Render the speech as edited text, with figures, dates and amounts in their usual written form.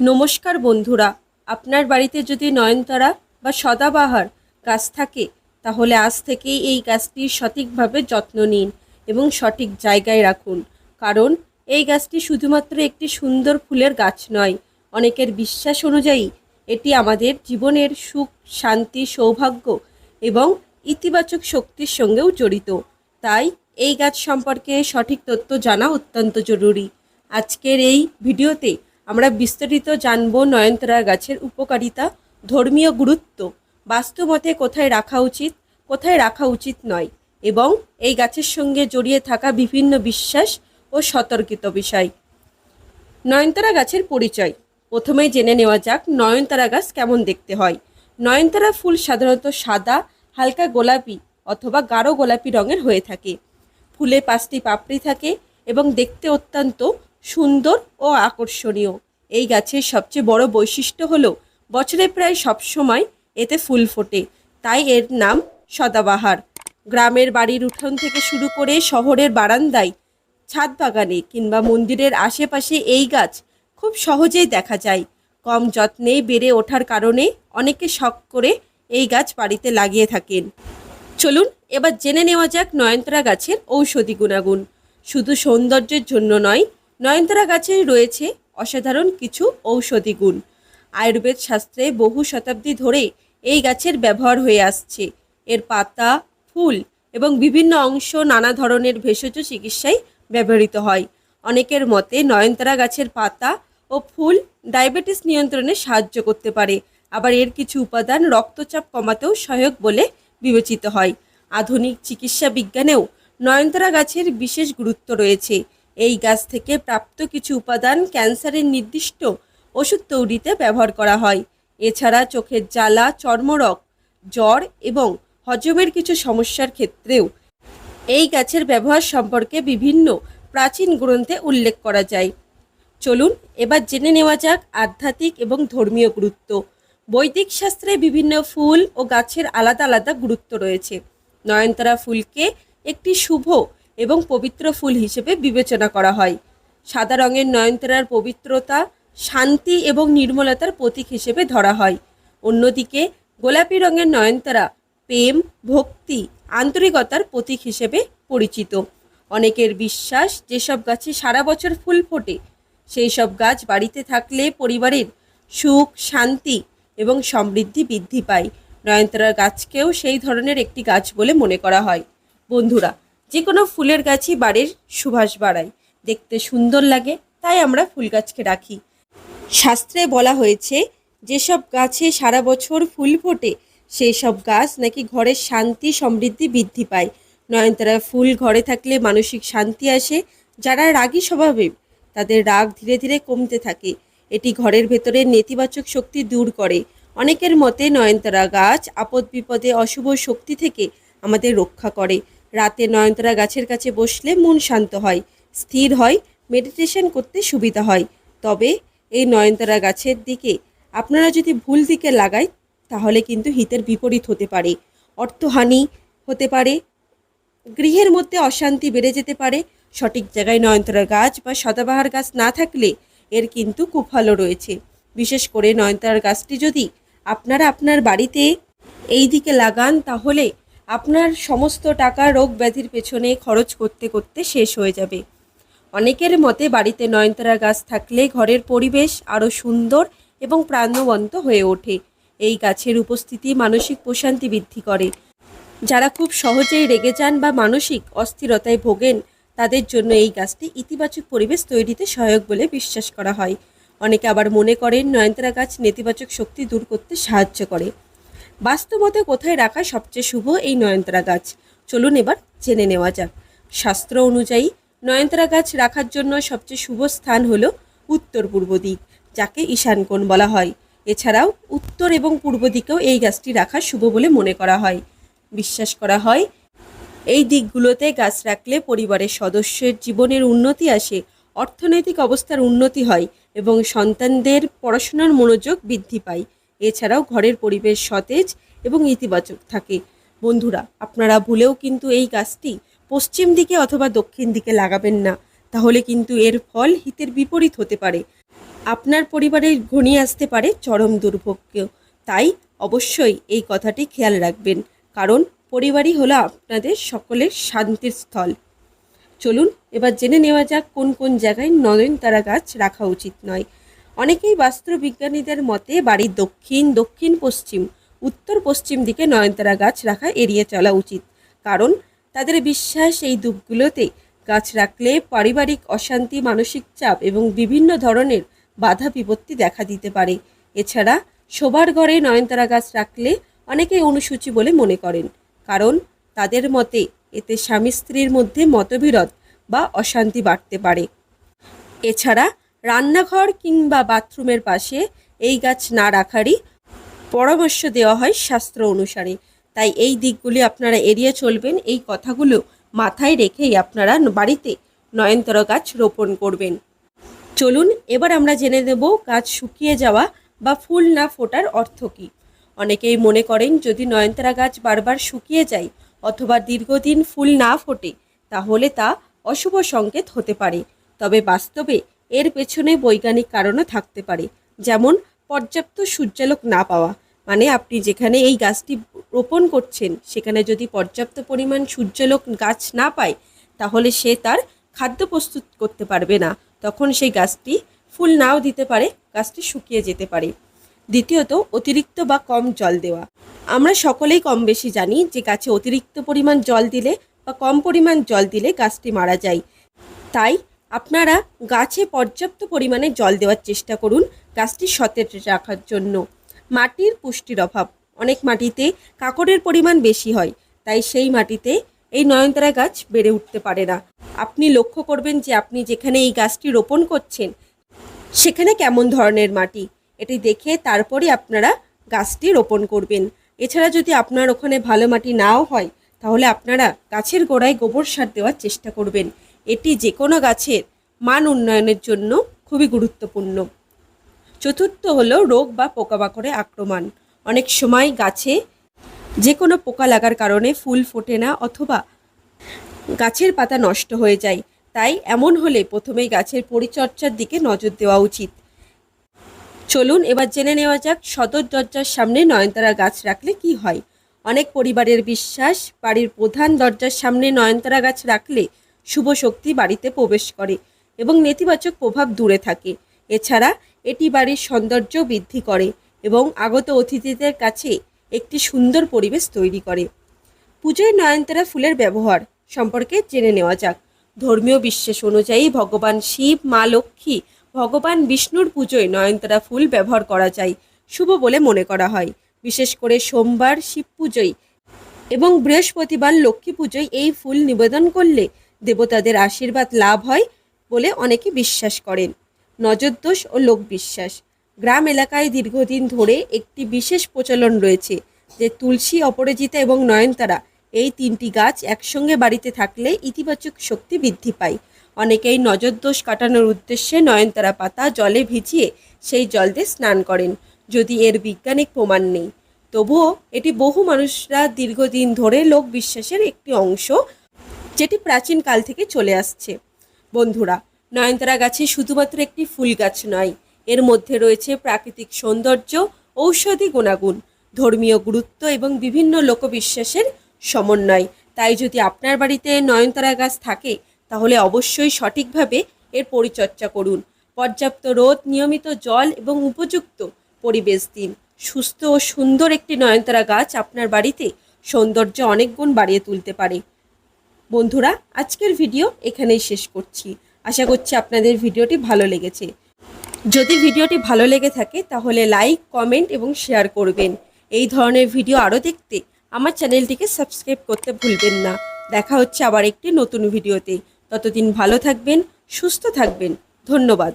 নমস্কার বন্ধুরা, আপনার বাড়িতে যদি নয়নতারা বা সদাবাহার গাছ থাকে তাহলে আজ থেকেই এই গাছটির সঠিকভাবে যত্ন নিন এবং সঠিক জায়গায় রাখুন। কারণ এই গাছটি শুধুমাত্র একটি সুন্দর ফুলের গাছ নয়, অনেকের বিশ্বাস অনুযায়ী এটি আমাদের জীবনের সুখ, শান্তি, সৌভাগ্য এবং ইতিবাচক শক্তির সঙ্গেও জড়িত। তাই এই গাছ সম্পর্কে সঠিক তথ্য জানা অত্যন্ত জরুরি। আজকের এই ভিডিওতে আমরা বিস্তারিত জানব নয়নতারা গাছের উপকারিতা, ধর্মীয় গুরুত্ব, বাস্তুমতে কোথায় রাখা উচিত, কোথায় রাখা উচিত নয় এবং এই গাছের সঙ্গে জড়িয়ে থাকা বিভিন্ন বিশ্বাস ও সতর্কিত বিষয়। নয়নতারা গাছের পরিচয়। প্রথমেই জেনে নেওয়া যাক নয়নতারা গাছ কেমন দেখতে হয়। নয়নতারা ফুল সাধারণত সাদা, হালকা গোলাপি অথবা গাঢ় গোলাপি রঙের হয়ে থাকে। ফুলে 5টি পাপড়ি থাকে এবং দেখতে অত্যন্ত সুন্দর ও আকর্ষণীয়। এই গাছের সবচেয়ে বড় বৈশিষ্ট্য হলো বছরে প্রায় সব সময় এতে ফুল ফোটে, তাই এর নাম সদাবাহার। গ্রামের বাড়ির উঠোন থেকে শুরু করে শহরের বারান্দায়, ছাদ বাগানে কিংবা মন্দিরের আশেপাশে এই গাছ খুব সহজেই দেখা যায়। কম যত্নেই বেড়ে ওঠার কারণে অনেকে শখ করে এই গাছ বাড়িতে লাগিয়ে থাকেন। চলুন এবার জেনে নেওয়া যাক নয়নতারা গাছের ঔষধি গুণাগুণ। শুধু সৌন্দর্যের জন্য নয়, নয়নতারা গাছে রয়েছে অসাধারণ কিছু ঔষধি গুণ। আয়ুর্বেদ শাস্ত্রে বহু শতাব্দী ধরে এই গাছের ব্যবহার হয়ে আসছে। এর পাতা, ফুল এবং বিভিন্ন অংশ নানা ধরনের ভেষজ চিকিৎসায় ব্যবহৃত হয়। অনেকের মতে নয়নতারা গাছের পাতা ও ফুল ডায়াবেটিস নিয়ন্ত্রণে সাহায্য করতে পারে, আবার এর কিছু উপাদান রক্তচাপ কমাতেও সহায়ক বলে বিবেচিত হয়। আধুনিক চিকিৎসা বিজ্ঞানেও নয়নতারা গাছের বিশেষ গুরুত্ব রয়েছে। এই গাছ থেকে প্রাপ্ত কিছু উপাদান ক্যান্সারের নির্দিষ্ট ওষুধ তৈরিতে ব্যবহার করা হয়। এছাড়া চোখের জ্বালা, চর্মরোগ, জ্বর এবং হজমের কিছু সমস্যার ক্ষেত্রেও এই গাছের ব্যবহার সম্পর্কে বিভিন্ন প্রাচীন গ্রন্থে উল্লেখ করা যায়। চলুন এবার জেনে নেওয়া যাক আধ্যাত্মিক এবং ধর্মীয় গুরুত্ব। বৈদিক শাস্ত্রে বিভিন্ন ফুল ও গাছের আলাদা আলাদা গুরুত্ব রয়েছে। নয়নতারা ফুলকে একটি শুভ এবং পবিত্র ফুল হিসেবে বিবেচনা করা হয়। সাদা রঙের নয়নতারার পবিত্রতা, শান্তি এবং নির্মলতার প্রতীক হিসেবে ধরা হয়। অন্যদিকে গোলাপি রঙের নয়নতারা প্রেম, ভক্তি, আন্তরিকতার প্রতীক হিসেবে পরিচিত। অনেকের বিশ্বাস যেসব গাছে সারা বছর ফুল ফোটে সেই সব গাছ বাড়িতে থাকলে পরিবারের সুখ, শান্তি এবং সমৃদ্ধি বৃদ্ধি পায়। নয়নতারা গাছকেও সেই ধরনের একটি গাছ বলে মনে করা হয়। বন্ধুরা, যে কোনো ফুলের গাছই বাড়ির সুবাস বাড়ায়, দেখতে সুন্দর লাগে, তাই আমরা ফুল গাছকে রাখি। শাস্ত্রে বলা হয়েছে যেসব গাছে সারা বছর ফুল ফোটে সেই সব গাছ নাকি ঘরের শান্তি, সমৃদ্ধি বৃদ্ধি পায়। নয়নতারা ফুল ঘরে থাকলে মানসিক শান্তি আসে। যারা রাগী স্বভাবের তাদের রাগ ধীরে ধীরে কমতে থাকে। এটি ঘরের ভেতরের নেতিবাচক শক্তি দূর করে। অনেকের মতে নয়নতারা গাছ আপদ বিপদে, অশুভ শক্তি থেকে আমাদের রক্ষা করে। রাতে নয়নতারা গাছের কাছে বসলে মন শান্ত হয়, স্থির হয়, মেডিটেশন করতে সুবিধা হয়। তবে এই নয়নতারা গাছের দিকে আপনারা যদি ভুল দিকে লাগায় তাহলে কিন্তু হিতের বিপরীত হতে পারে। অর্থহানি হতে পারে, গৃহের মধ্যে অশান্তি বেড়ে যেতে পারে। সঠিক জায়গায় নয়নতারা গাছ বা সদাবাহার গাছ না থাকলে এর কিন্তু কুফলও রয়েছে। বিশেষ করে নয়নতারার গাছটি যদি আপনারা আপনার বাড়িতে এই দিকে লাগান তাহলে আপনার সমস্ত টাকা রোগ ব্যাধির পেছনে খরচ করতে করতে শেষ হয়ে যাবে। অনেকের মতে বাড়িতে নয়নতারা গাছ থাকলে ঘরের পরিবেশ আরও সুন্দর এবং প্রাণবন্ত হয়ে ওঠে। এই গাছের উপস্থিতি মানসিক প্রশান্তি বৃদ্ধি করে। যারা খুব সহজেই রেগে যান বা মানসিক অস্থিরতায় ভোগেন তাদের জন্য এই গাছটি ইতিবাচক পরিবেশ তৈরিতে সহায়ক বলে বিশ্বাস করা হয়। অনেকে আবার মনে করেন নয়নতারা গাছ নেতিবাচক শক্তি দূর করতে সাহায্য করে। বাস্তবতে কোথায় রাখা সবচেয়ে শুভ এই নয়নতারা গাছ? চলুন এবার জেনে নেওয়া যাক। শাস্ত্র অনুযায়ী নয়নতারা গাছ রাখার জন্য সবচেয়ে শুভ স্থান হলো উত্তর পূর্ব দিক, যাকে ঈশান কোণ বলা হয়। এছাড়াও উত্তর এবং পূর্ব দিকেও এই গাছটি রাখা শুভ বলে মনে করা হয়। বিশ্বাস করা হয় এই দিকগুলোতে গাছ রাখলে পরিবারের সদস্যের জীবনের উন্নতি আসে, অর্থনৈতিক অবস্থার উন্নতি হয় এবং সন্তানদের পড়াশোনার মনোযোগ বৃদ্ধি পায়। এছাড়াও ঘরের পরিবেশ সতেজ এবং ইতিবাচক থাকে। বন্ধুরা, আপনারা ভুলেও কিন্তু এই গাছটি পশ্চিম দিকে অথবা দক্ষিণ দিকে লাগাবেন না, তাহলে কিন্তু এর ফল হিতের বিপরীত হতে পারে। আপনার পরিবারে ঘনিয়ে আসতে পারে চরম দুর্ভোগ্য। তাই অবশ্যই এই কথাটি খেয়াল রাখবেন, কারণ পরিবারই হলো আপনাদের সকলের শান্তির স্থল। চলুন এবার জেনে নেওয়া যাক কোন কোন জায়গায় নয়নতারা গাছ রাখা উচিত নয়। অনেকেই বাস্তুবিজ্ঞানীদের মতে বাড়ির দক্ষিণ, দক্ষিণ পশ্চিম, উত্তর পশ্চিম দিকে নয়নতারা গাছ রাখা এড়িয়ে চলা উচিত, কারণ তাদের বিশ্বাস এই দিকগুলোতে গাছ রাখলে পারিবারিক অশান্তি, মানসিক চাপ এবং বিভিন্ন ধরনের বাধা বিপত্তি দেখা দিতে পারে। এছাড়া শোবার ঘরে নয়নতারা গাছ রাখলে অনেকেই অনুসূচি বলে মনে করেন, কারণ তাদের মতে এতে স্বামী স্ত্রীর মধ্যে মতবিরোধ বা অশান্তি বাড়তে পারে। এছাড়া রান্নাঘর কিংবা বাথরুমের পাশে এই গাছ না রাখারই পরামর্শ দেওয়া হয় শাস্ত্র অনুসারে। তাই এই দিকগুলি আপনারা এড়িয়ে চলবেন। এই কথাগুলো মাথায় রেখেই আপনারা বাড়িতে নয়নতারা গাছ রোপণ করবেন। চলুন এবার আমরা জেনে নেব গাছ শুকিয়ে যাওয়া বা ফুল না ফোটার অর্থ কী। অনেকেই মনে করেন যদি নয়নতারা গাছ বারবার শুকিয়ে যায় অথবা দীর্ঘদিন ফুল না ফোটে তাহলে তা অশুভ সংকেত হতে পারে। তবে বাস্তবে এর পেছনে বৈজ্ঞানিক কারণও থাকতে পারে, যেমন পর্যাপ্ত সূর্যালোক না পাওয়া। মানে আপনি যেখানে এই গাছটি রোপণ করছেন সেখানে যদি পর্যাপ্ত পরিমাণ সূর্যালোক গাছ না পায় তাহলে সে তার খাদ্য প্রস্তুত করতে পারবে না, তখন সেই গাছটি ফুল নাও দিতে পারে, গাছটি শুকিয়ে যেতে পারে। দ্বিতীয়ত, অতিরিক্ত বা কম জল দেওয়া। আমরা সকলেই কম বেশি জানি যে গাছে অতিরিক্ত পরিমাণ জল দিলে বা কম পরিমাণ জল দিলে গাছটি মারা যায়। তাই আপনারা গাছে পর্যাপ্ত পরিমাণে জল দেওয়ার চেষ্টা করুন গাছটি সতেজ রাখার জন্য। মাটির পুষ্টির অভাব। অনেক মাটিতে কাঁকড়ের পরিমাণ বেশি হয়, তাই সেই মাটিতে এই নয়নতারা গাছ বেড়ে উঠতে পারে না। আপনি লক্ষ্য করবেন যে আপনি যেখানে এই গাছটি রোপণ করছেন সেখানে কেমন ধরনের মাটি, এটি দেখে তারপরে আপনারা গাছটি রোপণ করবেন। এছাড়া যদি আপনার ওখানে ভালো মাটি নাও হয় তাহলে আপনারা গাছের গোড়ায় গোবর সার দেওয়ার চেষ্টা করবেন। এটি যে কোনো গাছের মান উন্নয়নের জন্য খুবই গুরুত্বপূর্ণ। চতুর্থ হলো রোগ বা পোকামাকড়ের আক্রমণ। অনেক সময় গাছে যে কোনো পোকা লাগার কারণে ফুল ফোটে না অথবা গাছের পাতা নষ্ট হয়ে যায়। তাই এমন হলে প্রথমেই গাছের পরিচর্যার দিকে নজর দেওয়া উচিত। চলুন এবার জেনে নেওয়া যাক সদর দরজার সামনে নয়নতারা গাছ রাখলে কি হয়। অনেক পরিবারের বিশ্বাস বাড়ির প্রধান দরজার সামনে নয়নতারা গাছ রাখলে শুভ শক্তি বাড়িতে প্রবেশ করে এবং নেতিবাচক প্রভাব দূরে থাকে। এছাড়া এটি বাড়ির সৌন্দর্য বৃদ্ধি করে এবং আগত অতিথিদের কাছে একটি সুন্দর পরিবেশ তৈরি করে। পুজোয় নয়নতারা ফুলের ব্যবহার সম্পর্কে জেনে নেওয়া যাক। ধর্মীয় বিশ্বাস অনুযায়ী ভগবান শিব, মা লক্ষ্মী, ভগবান বিষ্ণুর পুজোয় নয়নতারা ফুল ব্যবহার করা যায়, শুভ বলে মনে করা হয়। বিশেষ করে সোমবার শিব পুজোয় এবং বৃহস্পতিবার লক্ষ্মী পুজোয় এই ফুল নিবেদন করলে দেবতাদের আশীর্বাদ লাভ হয় বলে অনেকে বিশ্বাস করেন। নজরদোষ ও লোকবিশ্বাস। গ্রাম এলাকায় দীর্ঘদিন ধরে একটি বিশেষ প্রচলন রয়েছে যে তুলসী, অপরাজিতা এবং নয়নতারা এই তিনটি গাছ একসঙ্গে বাড়িতে থাকলে ইতিবাচক শক্তি বৃদ্ধি পায়। অনেকেই নজরদোষ কাটানোর উদ্দেশ্যে নয়নতারা পাতা জলে ভিজিয়ে সেই জল দিয়ে স্নান করেন, যদি এর বৈজ্ঞানিক প্রমাণ নেই। তবুও এটি বহু মানুষরা দীর্ঘদিন ধরে লোক বিশ্বাসের একটি অংশ, যেটি প্রাচীন কাল থেকে চলে আসছে। বন্ধুরা, নয়নতারা গাছে শুধুমাত্র একটি ফুল গাছ নয়, এর মধ্যে রয়েছে প্রাকৃতিক সৌন্দর্য, ঔষধি গুণাগুণ, ধর্মীয় গুরুত্ব এবং বিভিন্ন লোকবিশ্বাসের সমন্বয়। তাই যদি আপনার বাড়িতে নয়নতারা গাছ থাকে তাহলে অবশ্যই সঠিকভাবে এর পরিচর্যা করুন। পর্যাপ্ত রোদ, নিয়মিত জল এবং উপযুক্ত পরিবেশ দিন। সুস্থ ও সুন্দর একটি নয়নতারা গাছ আপনার বাড়িতে সৌন্দর্য অনেক গুণ বাড়িয়ে তুলতে পারে। বন্ধুরা, আজকের ভিডিও এখানেই শেষ করছি। আশা করছি আপনাদের ভিডিওটি ভালো লেগেছে। যদি ভিডিওটি ভালো লেগে থাকে তাহলে লাইক, কমেন্ট এবং শেয়ার করবেন। এই ধরনের ভিডিও আরও দেখতে আমার চ্যানেলটিকে সাবস্ক্রাইব করতে ভুলবেন না। দেখা হচ্ছে আবার একটি নতুন ভিডিওতে। ততদিন ভালো থাকবেন, সুস্থ থাকবেন। ধন্যবাদ।